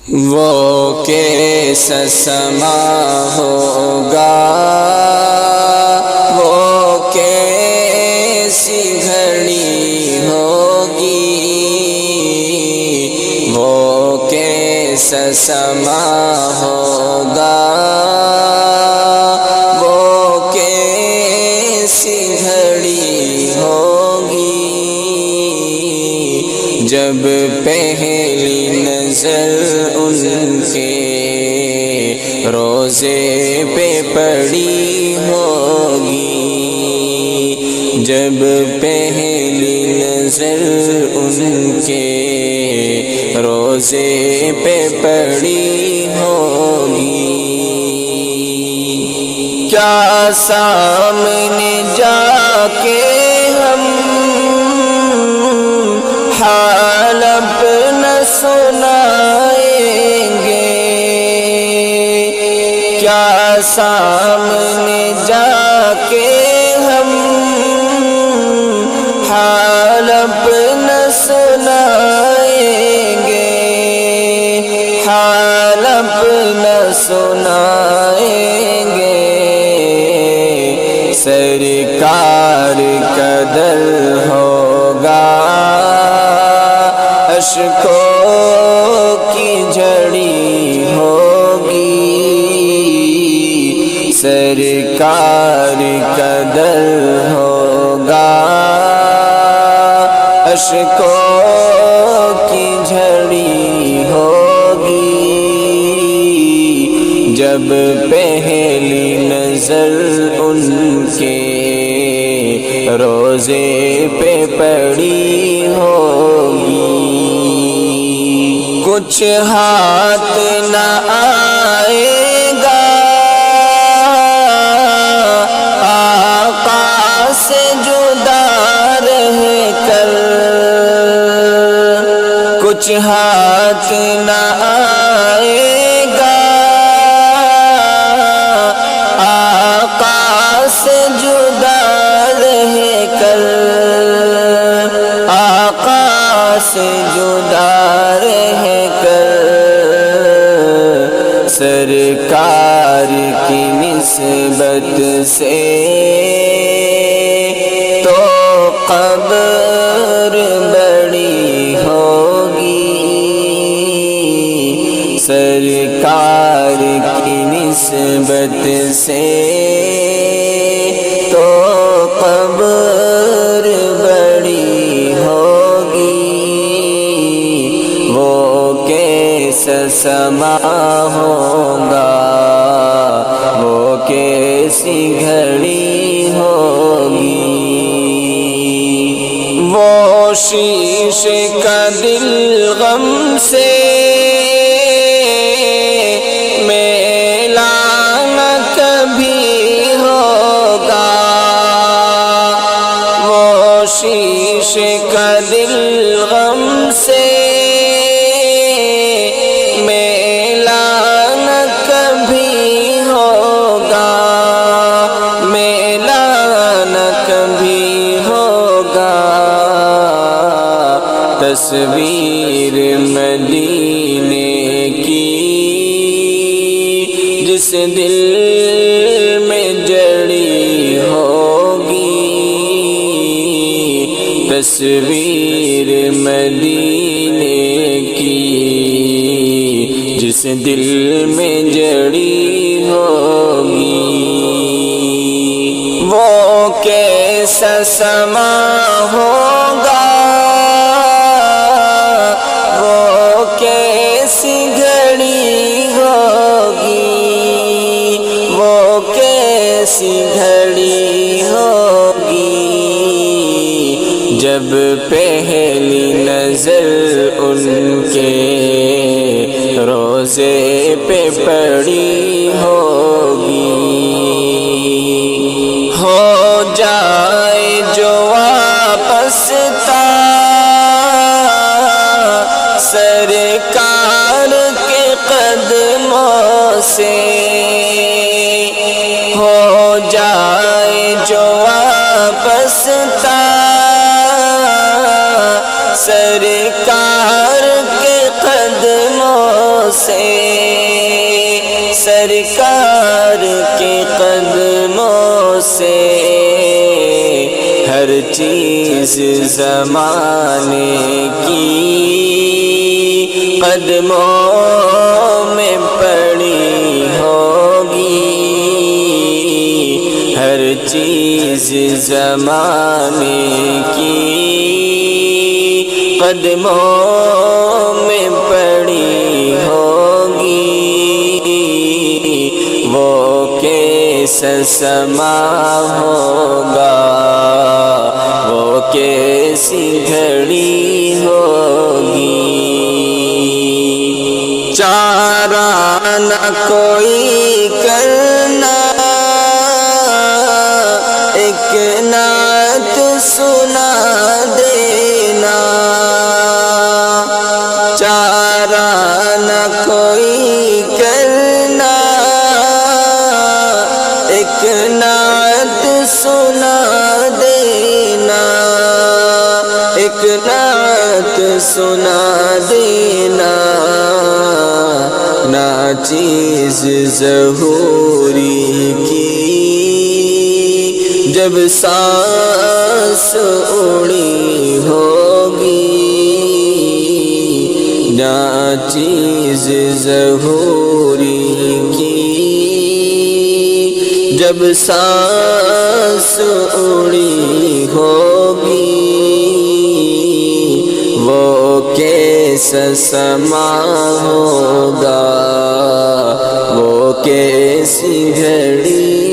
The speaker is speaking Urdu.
وہ کیسا سما ہوگا، وہ کیسی گھڑی ہوگی، وہ کیسا سما ہوگا، وہ کیسی گھڑی ہوگی، جب پہلی نظر ان کے روضے پہ پڑی ہوگی، جب پہلی نظر ان کے روضے پہ پڑی ہوگی، کیا سامنے جا کے ہم حال اپنا سنائیں گے، کیا سامنے جا کے ہم حال اپنا سنائیں گے، حال اپنا سنائیں گے، سرکار کا در ہوگا، اشکوں کی جھڑی ہوگی، سرکار کا در ہوگا، اشکوں کی جھڑی ہوگی، جب پہلی نظر ان کے روضے پہ پڑی ہوگی، کچھ ہاتھ نہ آئے گا آقا سے جدا رہ کر، کچھ ہاتھ نہ آئے گا آقا سے جدا رہ کر، آقا سے جدا رہ کر، سرکار کی نسبت سے تو قبر بڑی ہوگی، سرکار کی نسبت سے تو قبر بڑی ہوگی، وہ کیسا سما ہوگا، وہ کیسی گھڑی ہوگی، وہ شیشے کا دل غم سے میلا نہ کبھی ہوگا، وہ شیشے کا دل غم سے میلا نہ کبھی ہوگا، میلا نہ کبھی ہوگا، تصویر مدینے کی جس دل میں جڑی ہوگی، تصویر مدینے کی جس دل میں جڑی ہوگی، وہ کیسا سما ہوگا، وہ کیسی گھڑی ہوگی، وہ کیسی گھڑی ہوگی، جب پہلی نظر ان کے روضے پہ پڑی ہوگی، ہو جائے جو واپس سرکار کے قدموں سے، ہو جائے جو واپس سرکار کے قدموں سے سرکار کے قدموں سے ہر چیز زمانے کی قدموں میں پڑی ہوگی، ہر چیز زمانے کی قدموں میں پڑی ہوگی۔ وہ کیسا سما ہوگا، وہ کیسی گھڑی ہوگی۔ چارہ نہ کوئی کرنا، ایک نعت سنا دینا، چارہ نہ کوئی کرنا، ایک نعت سنا دینا، ایک نعت سنا دینا۔ ناچیز ظہوری کی جب سانس اڑی ہوگی، ناچیز ظہوری کی جب سانس اڑی ہوگی، وہ کیسا سما ہوگا، وہ کیسی گھڑی